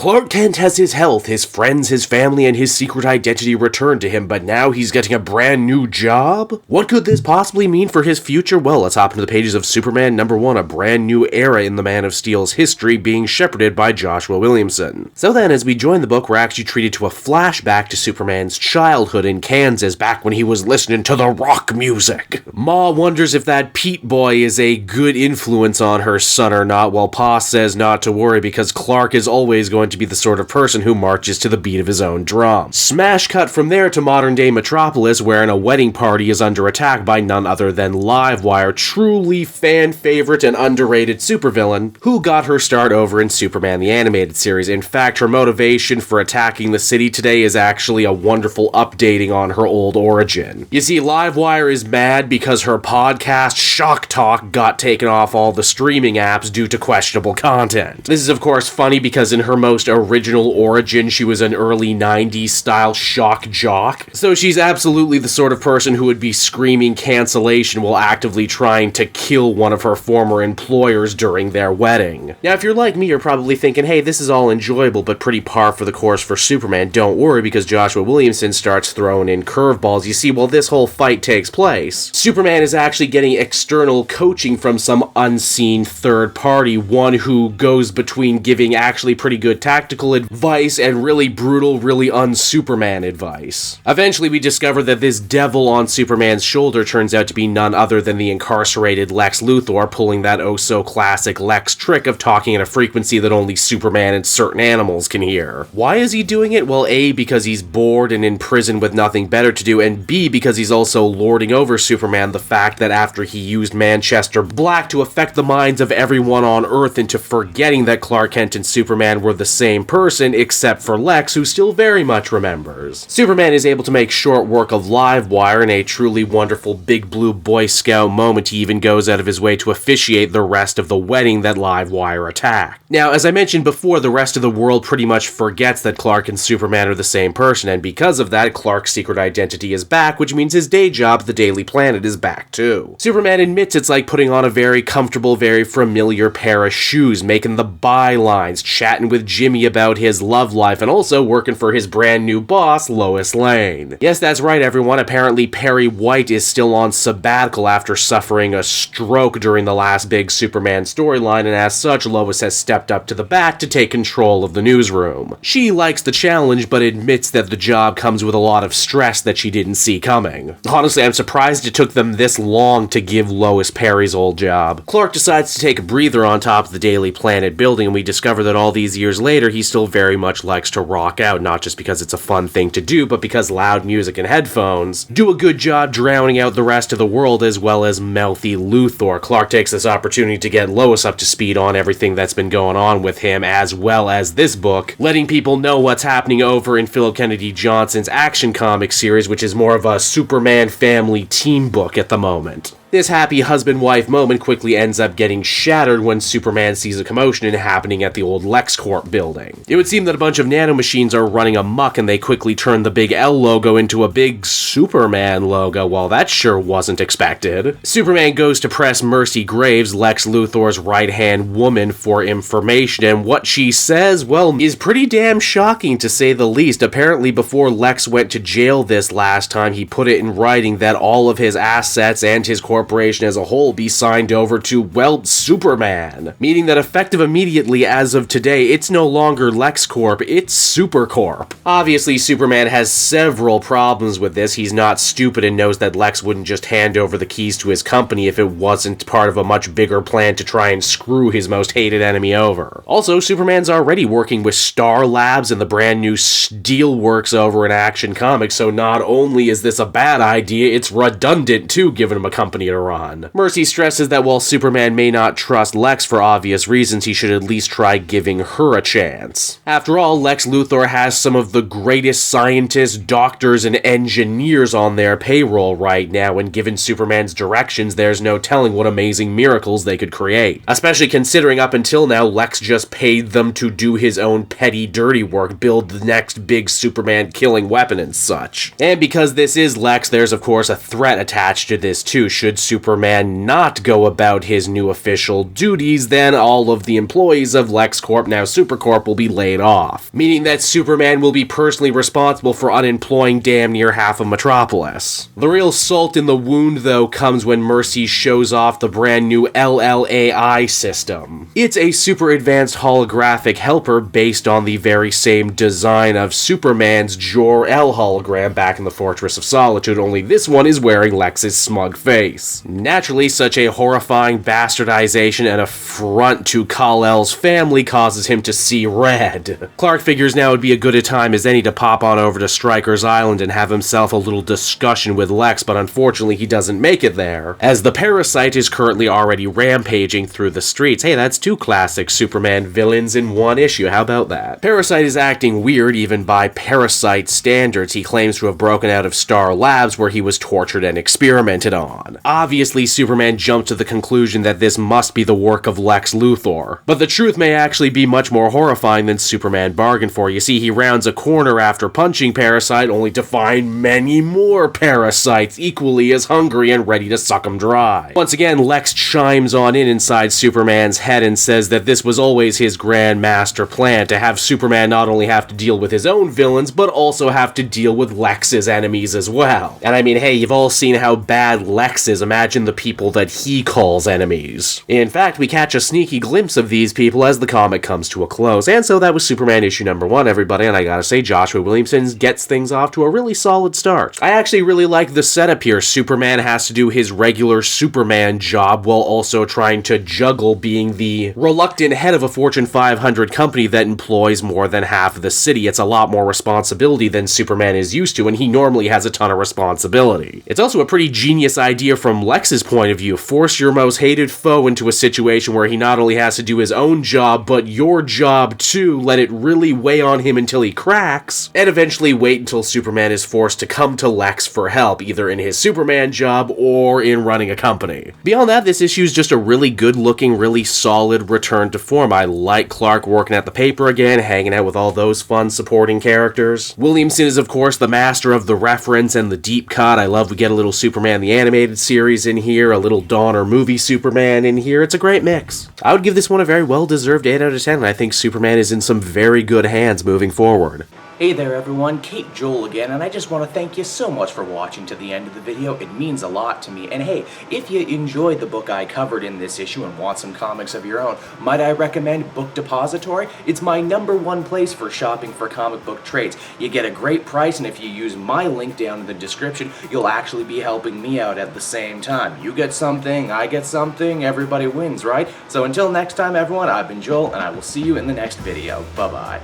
Clark Kent has his health, his friends, his family, and his secret identity returned to him, but now he's getting a brand new job? What could this possibly mean for his future? Well, let's hop into the pages of Superman #1, a brand new era in the Man of Steel's history, being shepherded by Joshua Williamson. So then, as we join the book, we're actually treated to a flashback to Superman's childhood in Kansas, back when he was listening to the rock music. Ma wonders if that Pete boy is a good influence on her son or not, while Pa says not to worry because Clark is always going to be the sort of person who marches to the beat of his own drum. Smash cut from there to modern-day Metropolis, wherein a wedding party is under attack by none other than Livewire, truly fan-favorite and underrated supervillain, who got her start over in Superman the Animated Series. In fact, her motivation for attacking the city today is actually a wonderful updating on her old origin. You see, Livewire is mad because her podcast, Shock Talk, got taken off all the streaming apps due to questionable content. This is, of course, funny because in her most original origin, she was an early 90s style shock jock. So she's absolutely the sort of person who would be screaming cancellation while actively trying to kill one of her former employers during their wedding. Now, if you're like me, you're probably thinking, hey, this is all enjoyable but pretty par for the course for Superman. Don't worry, because Joshua Williamson starts throwing in curveballs. You see, while this whole fight takes place, Superman is actually getting external coaching from some unseen third party, one who goes between giving actually pretty good tactical advice and really brutal, really un-Superman advice. Eventually, we discover that this devil on Superman's shoulder turns out to be none other than the incarcerated Lex Luthor, pulling that oh-so-classic Lex trick of talking at a frequency that only Superman and certain animals can hear. Why is he doing it? Well, A, because he's bored and in prison with nothing better to do, and B, because he's also lording over Superman the fact that after he used Manchester Black to affect the minds of everyone on Earth into forgetting that Clark Kent and Superman were the same person, except for Lex, who still very much remembers. Superman is able to make short work of Livewire in a truly wonderful Big Blue Boy Scout moment. He even goes out of his way to officiate the rest of the wedding that Livewire attacked. Now, as I mentioned before, the rest of the world pretty much forgets that Clark and Superman are the same person, and because of that, Clark's secret identity is back, which means his day job at the Daily Planet is back too. Superman admits it's like putting on a very comfortable, very familiar pair of shoes, making the bylines, chatting with Jimmy about his love life, and also working for his brand new boss, Lois Lane. Yes, that's right, everyone. Apparently, Perry White is still on sabbatical after suffering a stroke during the last big Superman storyline, and as such, Lois has stepped up to the bat to take control of the newsroom. She likes the challenge, but admits that the job comes with a lot of stress that she didn't see coming. Honestly, I'm surprised it took them this long to give Lois Perry's old job. Clark decides to take a breather on top of the Daily Planet building, and we discover that all these years later, he still very much likes to rock out, not just because it's a fun thing to do, but because loud music and headphones do a good job drowning out the rest of the world, as well as mouthy Luthor. Clark takes this opportunity to get Lois up to speed on everything that's been going on with him, as well as this book, letting people know what's happening over in Philip Kennedy Johnson's Action Comic series, which is more of a Superman family team book at the moment. This happy husband-wife moment quickly ends up getting shattered when Superman sees a commotion happening at the old Lex Corp building. It would seem that a bunch of nanomachines are running amok, and they quickly turn the big L logo into a big Superman logo. Well, that sure wasn't expected. Superman goes to press Mercy Graves, Lex Luthor's right-hand woman, for information, and what she says, well, is pretty damn shocking to say the least. Apparently, before Lex went to jail this last time, he put it in writing that all of his assets and his corporation as a whole be signed over to, well, Superman. Meaning that effective immediately as of today, it's no longer LexCorp, it's Supercorp. Obviously, Superman has several problems with this. He's not stupid and knows that Lex wouldn't just hand over the keys to his company if it wasn't part of a much bigger plan to try and screw his most hated enemy over. Also, Superman's already working with Star Labs and the brand new Steelworks over in Action Comics, so not only is this a bad idea, it's redundant too, giving him a company to run. Mercy stresses that while Superman may not trust Lex for obvious reasons, he should at least try giving her a chance. After all, Lex Luthor has some of the greatest scientists, doctors, and engineers on their payroll right now, and given Superman's directions, there's no telling what amazing miracles they could create. Especially considering up until now, Lex just paid them to do his own petty dirty work, build the next big Superman killing weapon and such. And because this is Lex, there's of course a threat attached to this too. Should Superman not go about his new official duties, then all of the employees of LexCorp, now Supercorp, will be laid off, meaning that Superman will be personally responsible for unemploying damn near half of Metropolis. The real salt in the wound, though, comes when Mercy shows off the brand new LLAI system. It's a super advanced holographic helper based on the very same design of Superman's Jor-El hologram back in the Fortress of Solitude, only this one is wearing Lex's smug face. Naturally, such a horrifying bastardization and affront to Kal-El's family causes him to see red. Clark figures now would be as good a time as any to pop on over to Stryker's Island and have himself a little discussion with Lex, but unfortunately he doesn't make it there, as the Parasite is currently already rampaging through the streets. Hey, that's two classic Superman villains in one issue, how about that? Parasite is acting weird even by Parasite standards. He claims to have broken out of Star Labs where he was tortured and experimented on. Obviously, Superman jumped to the conclusion that this must be the work of Lex Luthor, but the truth may actually be much more horrifying than Superman bargained for. You see, he rounds a corner after punching Parasite only to find many more parasites equally as hungry and ready to suck him dry. Once again, Lex chimes on in inside Superman's head and says that this was always his grand master plan, to have Superman not only have to deal with his own villains, but also have to deal with Lex's enemies as well. And I mean, hey, you've all seen how bad Lex is. Imagine the people that he calls enemies. In fact, we catch a sneaky glimpse of these people as the comic comes to a close. And so that was Superman issue number 1, everybody, and I gotta say, Joshua Williamson gets things off to a really solid start. I actually really like the setup here. Superman has to do his regular Superman job while also trying to juggle being the reluctant head of a Fortune 500 company that employs more than half of the city. It's a lot more responsibility than Superman is used to, and he normally has a ton of responsibility. It's also a pretty genius idea from Lex's point of view. Force your most hated foe into a situation where he not only has to do his own job, but your job too. Let it really weigh on him until he cracks, and eventually wait until Superman is forced to come to Lex for help, either in his Superman job or in running a company. Beyond that, this issue is just a really good-looking, really solid return to form. I like Clark working at the paper again, hanging out with all those fun supporting characters. Williamson is, of course, the master of the reference and the deep cut. I love we get a little Superman the Animated Series in here, a little Donner movie Superman in here. It's a great mix. I would give this one a very well-deserved 8 out of 10, and I think Superman is in some very good hands moving forward. Hey there everyone, Kate Joel again, and I just want to thank you so much for watching to the end of the video. It means a lot to me. And hey, if you enjoyed the book I covered in this issue and want some comics of your own, might I recommend Book Depository? It's my #1 place for shopping for comic book trades. You get a great price, and if you use my link down in the description, you'll actually be helping me out at the same time. You get something, I get something, everybody wins, right? So until next time everyone, I've been Joel, and I will see you in the next video. Bye-bye.